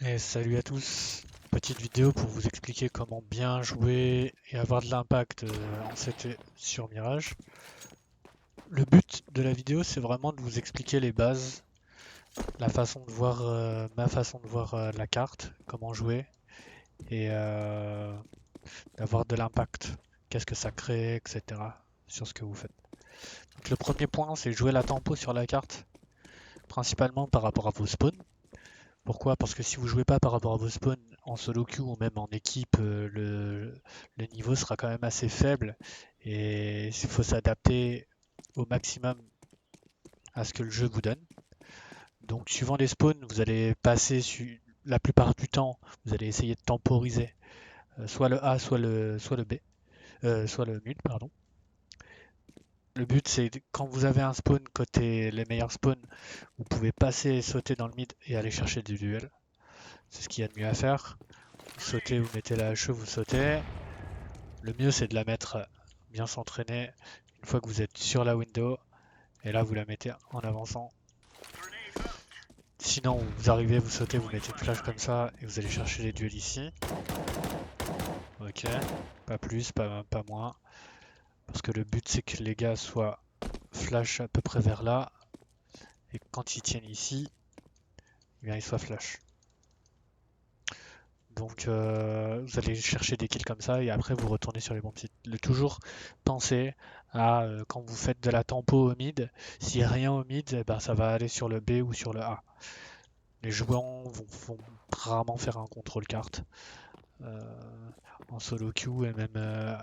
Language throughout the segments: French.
Et salut à tous, petite vidéo pour vous expliquer comment bien jouer et avoir de l'impact en CT sur Mirage. Le but de la vidéo c'est vraiment de vous expliquer les bases, la façon de voir, ma façon de voir la carte, comment jouer et d'avoir de l'impact, qu'est-ce que ça crée, etc. sur ce que vous faites. Donc le premier point c'est jouer la tempo sur la carte, principalement par rapport à vos spawns. Pourquoi? Parce que si vous jouez pas par rapport à vos spawns en solo queue ou même en équipe, le niveau sera quand même assez faible et il faut s'adapter au maximum à ce que le jeu vous donne. Donc suivant les spawns, vous allez passer la plupart du temps, vous allez essayer de temporiser soit le A, soit le B, soit le mid, pardon. Le but c'est quand vous avez un spawn côté les meilleurs spawns, vous pouvez passer et sauter dans le mid et aller chercher du duel. C'est ce qu'il y a de mieux à faire. Vous sautez, vous mettez la hache, vous sautez. Le mieux c'est de la mettre bien s'entraîner une fois que vous êtes sur la window. Et là vous la mettez en avançant. Sinon vous arrivez, vous sautez, vous mettez une flash comme ça et vous allez chercher les duels ici. Ok, pas plus, pas moins. Parce que le but c'est que les gars soient flash à peu près vers là. Et quand ils tiennent ici, eh bien ils soient flash. Donc vous allez chercher des kills comme ça et après vous retournez sur les bons sites. Toujours penser à quand vous faites de la tempo au mid, s'il n'y a rien au mid, eh ben, ça va aller sur le B ou sur le A. Les joueurs vont rarement faire un contrôle carte en solo queue et même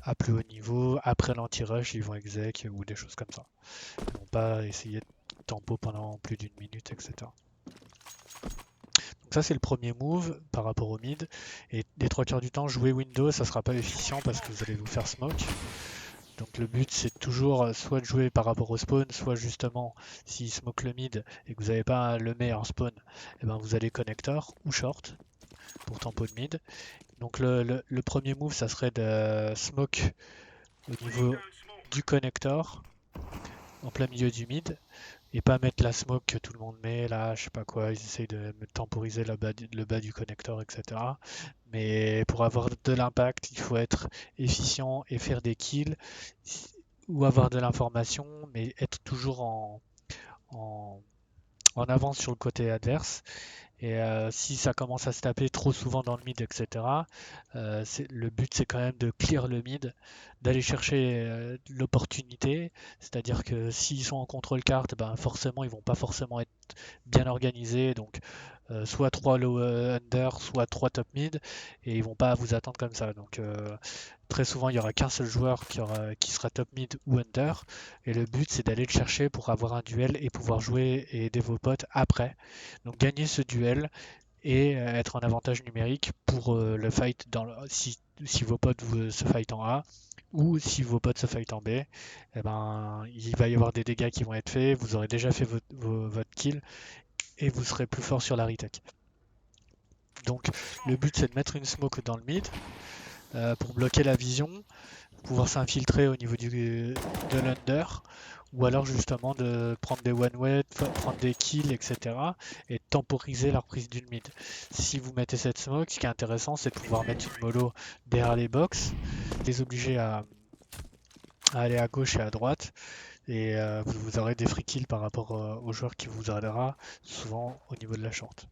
à plus haut niveau. Après l'anti-rush, ils vont exec ou des choses comme ça. Ils vont pas essayer de tempo pendant plus d'une minute, etc. Donc ça c'est le premier move par rapport au mid. Et les trois quarts du temps, jouer Windows, ça sera pas efficient parce que vous allez vous faire smoke. Donc le but c'est toujours soit de jouer par rapport au spawn, soit justement s'il smoke le mid et que vous n'avez pas le meilleur spawn, et ben vous allez connector ou short pour tempo de mid. Donc le premier move ça serait de smoke au niveau du connector en plein milieu du mid et pas mettre la smoke que tout le monde met là, je sais pas quoi, ils essayent de temporiser le bas du connecteur, etc. Mais pour avoir de l'impact, il faut être efficient et faire des kills ou avoir de l'information, mais être toujours en, en avance sur le côté adverse. Et si ça commence à se taper trop souvent dans le mid, etc., le but c'est quand même de clear le mid, d'aller chercher l'opportunité. C'est-à-dire que s'ils sont en contrôle carte, ben forcément ils vont pas forcément être bien organisés. Donc soit 3 low under, soit 3 top mid, et ils vont pas vous attendre comme ça. Donc très souvent, il y aura qu'un seul joueur qui sera top mid ou under, et le but c'est d'aller le chercher pour avoir un duel et pouvoir jouer et aider vos potes après. Donc gagner ce duel et être en avantage numérique pour le fight si vos potes se fight en A ou si vos potes se fight en B, eh ben, il va y avoir des dégâts qui vont être faits, vous aurez déjà fait votre kill et vous serez plus fort sur la retake. Donc le but c'est de mettre une smoke dans le mid pour bloquer la vision, pouvoir s'infiltrer au niveau de l'under, ou alors justement de prendre des one-way, prendre des kills, etc. et temporiser la reprise d'une mid. Si vous mettez cette smoke, ce qui est intéressant c'est de pouvoir mettre une mollo derrière les box, les obliger à aller à gauche et à droite, et vous aurez des free kills par rapport au joueur qui vous aidera, souvent au niveau de la short,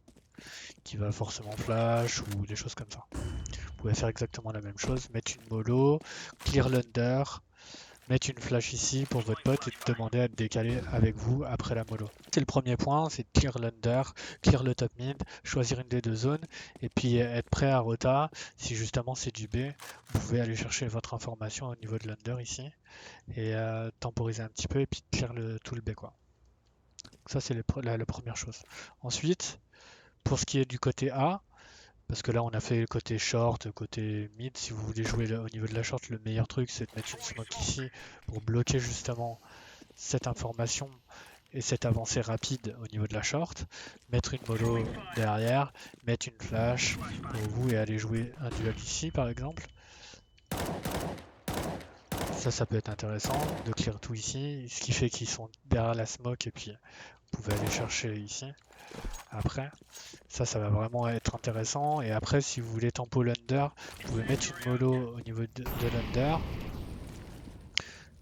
qui va forcément flash ou des choses comme ça. Vous pouvez faire exactement la même chose, mettre une mollo, clear l'under, mettre une flash ici pour votre pote et demander à te décaler avec vous après la mollo. C'est le premier point, c'est de clear l'under, clear le top mid, choisir une des deux zones et puis être prêt à rota. Si justement c'est du B, vous pouvez aller chercher votre information au niveau de l'under ici et temporiser un petit peu et puis clear tout le B quoi. Donc ça c'est la première chose. Ensuite, pour ce qui est du côté A, parce que là, on a fait le côté short, côté mid. Si vous voulez jouer au niveau de la short, le meilleur truc, c'est de mettre une smoke ici pour bloquer justement cette information et cette avancée rapide au niveau de la short. Mettre une mollo derrière, mettre une flash pour vous et aller jouer un duel ici, par exemple. Ça peut être intéressant de clear tout ici, ce qui fait qu'ils sont derrière la smoke et puis vous pouvez aller chercher ici. Après, ça va vraiment être intéressant. Et après, si vous voulez tempo l'under, vous pouvez mettre une mollo au niveau de l'under,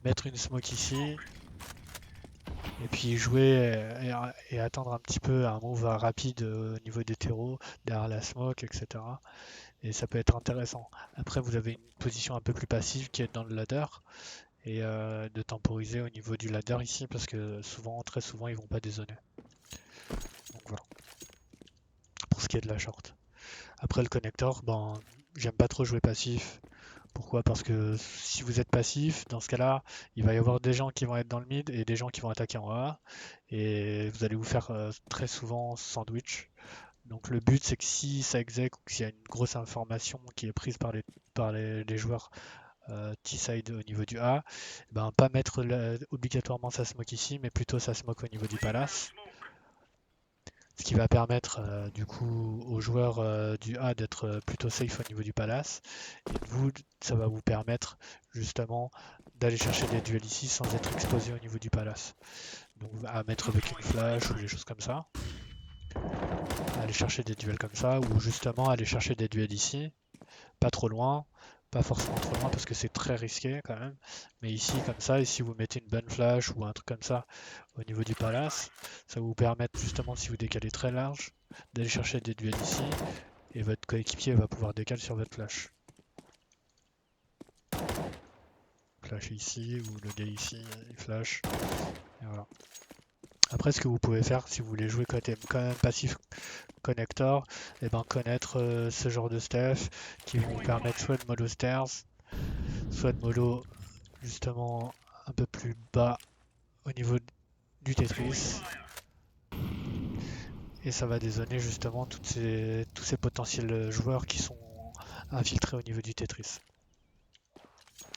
mettre une smoke ici, et puis jouer et attendre un petit peu un move rapide au niveau des terreaux, derrière la smoke, etc. Et ça peut être intéressant. Après, vous avez une position un peu plus passive qui est dans le ladder, et de temporiser au niveau du ladder ici, parce que très souvent, ils vont pas dézoner. Donc voilà, pour ce qui est de la short. Après le connector, ben, j'aime pas trop jouer passif. Pourquoi? Parce que si vous êtes passif, dans ce cas-là, il va y avoir des gens qui vont être dans le mid et des gens qui vont attaquer en A. Et vous allez vous faire très souvent sandwich. Donc le but, c'est que si ça exec ou s'il y a une grosse information qui est prise par les joueurs T-side au niveau du A, ben, pas mettre obligatoirement sa smoke ici, mais plutôt sa smoke au niveau du palace. Ce qui va permettre du coup aux joueurs du A d'être plutôt safe au niveau du palace. Et vous, ça va vous permettre justement d'aller chercher des duels ici sans être exposé au niveau du palace. Donc à mettre avec une flash ou des choses comme ça. Aller chercher des duels comme ça, ou justement aller chercher des duels ici, pas trop loin, pas forcément trop loin parce que c'est très risqué quand même, mais ici comme ça, et si vous mettez une bonne flash ou un truc comme ça au niveau du palace, ça va vous permettre justement, si vous décalez très large, d'aller chercher des duels ici, et votre coéquipier va pouvoir décaler sur votre flash. Flash ici, ou le gars ici, il flash, et voilà. Après, ce que vous pouvez faire, si vous voulez jouer quand même passif connector, et ben connaître ce genre de stuff qui vont vous permettre soit de mollo stairs, soit de mollo justement un peu plus bas au niveau du Tetris. Et ça va dézoner justement tous ces potentiels joueurs qui sont infiltrés au niveau du Tetris.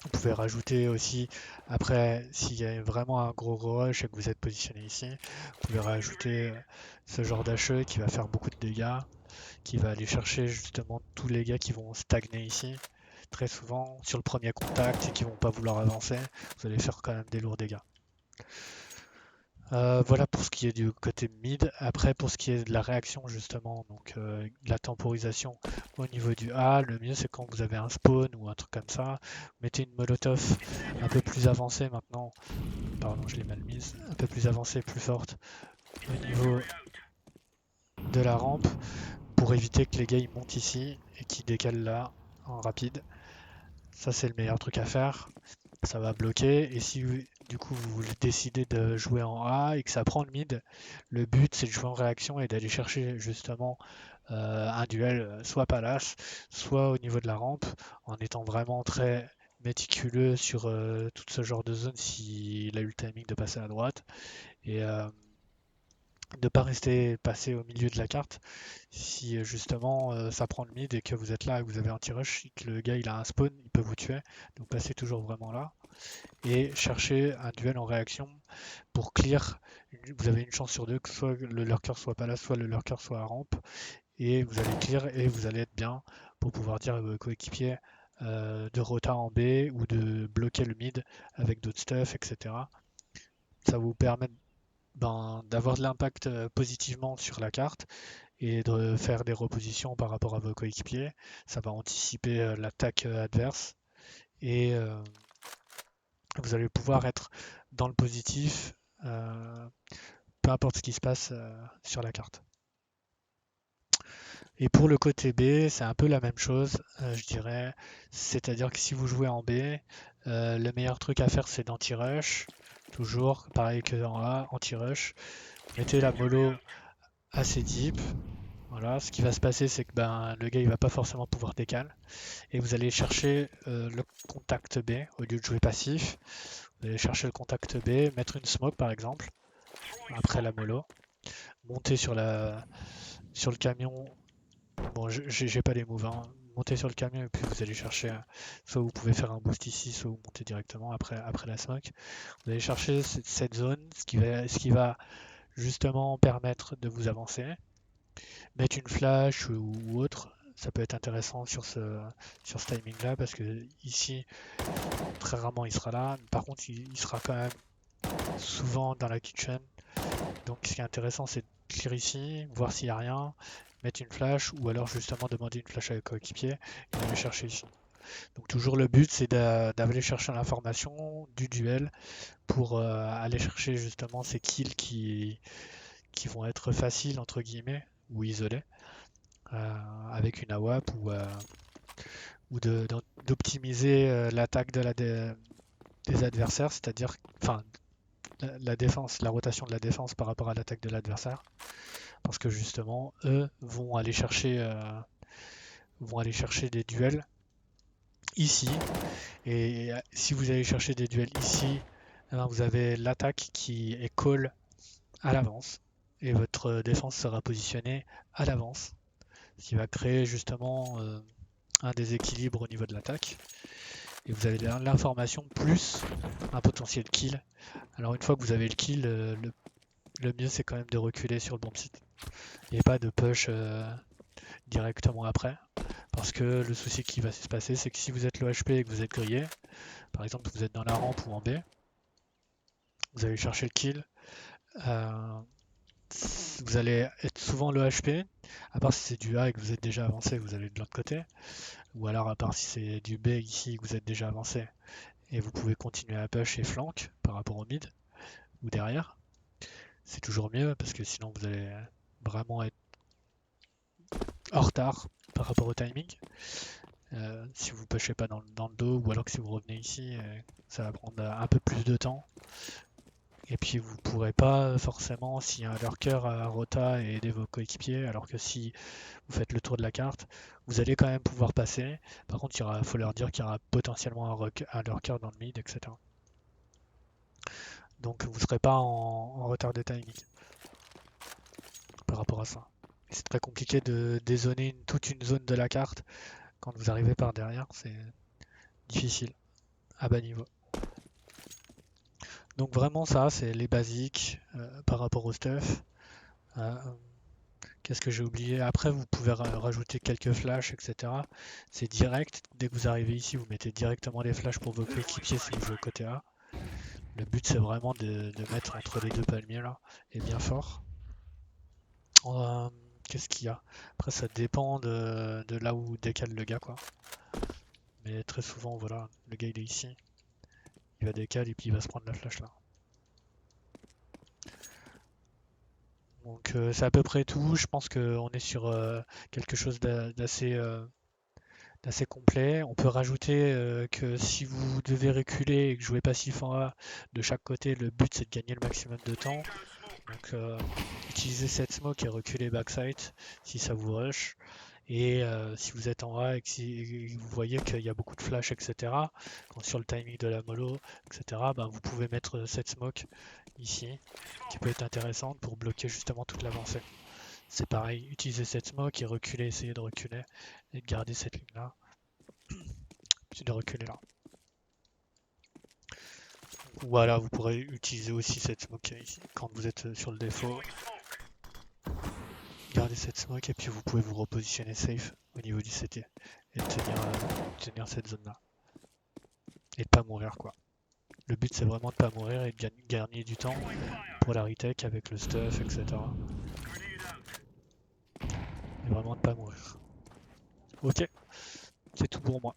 Vous pouvez rajouter aussi, après, s'il y a vraiment un gros rush et que vous êtes positionné ici, vous pouvez rajouter ce genre d'HE qui va faire beaucoup de dégâts, qui va aller chercher justement tous les gars qui vont stagner ici, très souvent sur le premier contact et qui vont pas vouloir avancer. Vous allez faire quand même des lourds dégâts. Voilà pour ce qui est du côté mid. Après, pour ce qui est de la réaction, justement, donc de la temporisation au niveau du A, le mieux c'est quand vous avez un spawn ou un truc comme ça, vous mettez une molotov un peu plus avancée maintenant, pardon, je l'ai mal mise, un peu plus avancée, plus forte au niveau de la rampe pour éviter que les gars ils montent ici et qu'ils décalent là en rapide. Ça, c'est le meilleur truc à faire. Ça va bloquer. Et si du coup vous décidez de jouer en A et que ça prend le mid, le but c'est de jouer en réaction et d'aller chercher justement un duel soit palace, soit au niveau de la rampe, en étant vraiment très méticuleux sur tout ce genre de zone s'il a eu le timing de passer à droite. Et de pas rester passé au milieu de la carte si justement ça prend le mid et que vous êtes là et que vous avez anti-rush et que le gars il a un spawn, il peut vous tuer. Donc passez toujours vraiment là et cherchez un duel en réaction pour clear. Vous avez une chance sur deux que soit le lurker soit pas là, soit le lurker soit à rampe, et vous allez clear et vous allez être bien pour pouvoir dire à vos coéquipiers de rota en B ou de bloquer le mid avec d'autres stuff, etc. Ça vous permet d'avoir de l'impact positivement sur la carte et de faire des repositions par rapport à vos coéquipiers. Ça va anticiper l'attaque adverse et vous allez pouvoir être dans le positif, peu importe ce qui se passe sur la carte. Et pour le côté B, c'est un peu la même chose, je dirais. C'est-à-dire que si vous jouez en B, le meilleur truc à faire, c'est d'anti-rush. Toujours, pareil que en A, anti-rush. Mettez la mollo assez deep. Voilà, ce qui va se passer, c'est que le gars il va pas forcément pouvoir décaler. Et vous allez chercher le contact B au lieu de jouer passif. Vous allez chercher le contact B, mettre une smoke par exemple, après la mollo. Monter sur le camion. Bon, j'ai pas les moves, hein. Montez sur le camion et puis vous allez chercher. Soit vous pouvez faire un boost ici, soit vous montez directement après la smoke. Vous allez chercher cette zone, ce qui va justement permettre de vous avancer. Mettre une flash ou autre, ça peut être intéressant sur ce timing là parce que ici très rarement il sera là. Par contre il sera quand même souvent dans la kitchen Donc ce qui est intéressant, c'est de clear ici, voir s'il n'y a rien, mettre une flash, ou alors justement demander une flash à coéquipier et aller chercher ici. Donc toujours le but, c'est d'aller chercher l'information du duel pour aller chercher justement ces kills qui vont être faciles entre guillemets ou isolés avec une AWAP ou d'optimiser l'attaque des adversaires, c'est-à-dire enfin la défense, la rotation de la défense par rapport à l'attaque de l'adversaire, parce que justement eux vont aller chercher des duels ici, et si vous allez chercher des duels ici, eh ben, vous avez l'attaque qui est call à l'avance et votre défense sera positionnée à l'avance, ce qui va créer justement un déséquilibre au niveau de l'attaque. Et vous avez l'information plus un potentiel kill. Alors une fois que vous avez le kill, le mieux c'est quand même de reculer sur le bon site et pas de push directement après. Parce que le souci qui va se passer, c'est que si vous êtes low HP et que vous êtes grillé, par exemple vous êtes dans la rampe ou en B, vous allez chercher le kill, euh, vous allez être souvent low HP, à part si c'est du A et que vous êtes déjà avancé, vous allez de l'autre côté, ou alors à part si c'est du B ici que vous êtes déjà avancé, et vous pouvez continuer à push et flank par rapport au mid ou derrière. C'est toujours mieux parce que sinon vous allez vraiment être en retard par rapport au timing. Si vous pushez pas dans le dos ou alors que si vous revenez ici, ça va prendre un peu plus de temps. Et puis vous pourrez pas forcément, s'il y a un lurker à rota et aider vos coéquipiers, alors que si vous faites le tour de la carte, vous allez quand même pouvoir passer. Par contre, il faut leur dire qu'il y aura potentiellement un lurker dans le mid, etc. Donc vous ne serez pas en retard de timing par rapport à ça. C'est très compliqué de dézoner toute une zone de la carte quand vous arrivez par derrière, c'est difficile à bas niveau. Donc vraiment ça, c'est les basiques par rapport au stuff. Euh, Qu'est-ce que j'ai oublié? Après, vous pouvez rajouter quelques flashs, etc. C'est direct. Dès que vous arrivez ici, vous mettez directement les flashs pour vos coéquipiers si vous jouez côté A. Le but, c'est vraiment de mettre entre les deux palmiers là, et bien fort. Euh, Qu'est-ce qu'il y a? Après, ça dépend de là où décale le gars, quoi. Mais très souvent, voilà, le gars il est ici, il va décaler et puis il va se prendre la flash là. Donc c'est à peu près tout. Je pense qu'on est sur quelque chose d'assez complet. On peut rajouter que si vous devez reculer et que jouez passif en A de chaque côté, le but c'est de gagner le maximum de temps. Donc utilisez cette smoke et reculez backside si ça vous rush. Et si vous êtes en A et que vous voyez qu'il y a beaucoup de flash, etc., quand sur le timing de la mollo, etc., ben, vous pouvez mettre cette smoke ici, qui peut être intéressante pour bloquer justement toute l'avancée. C'est pareil, utilisez cette smoke et reculer, essayez de reculer et de garder cette ligne-là, puis de reculer là. Voilà, vous pourrez utiliser aussi cette smoke ici quand vous êtes sur le défaut. Gardez cette smoke et puis vous pouvez vous repositionner safe au niveau du CT et tenir cette zone là. Et de pas mourir quoi. Le but c'est vraiment de pas mourir et de gagner du temps pour la retake avec le stuff, etc. Et vraiment de pas mourir. Ok, c'est tout pour moi.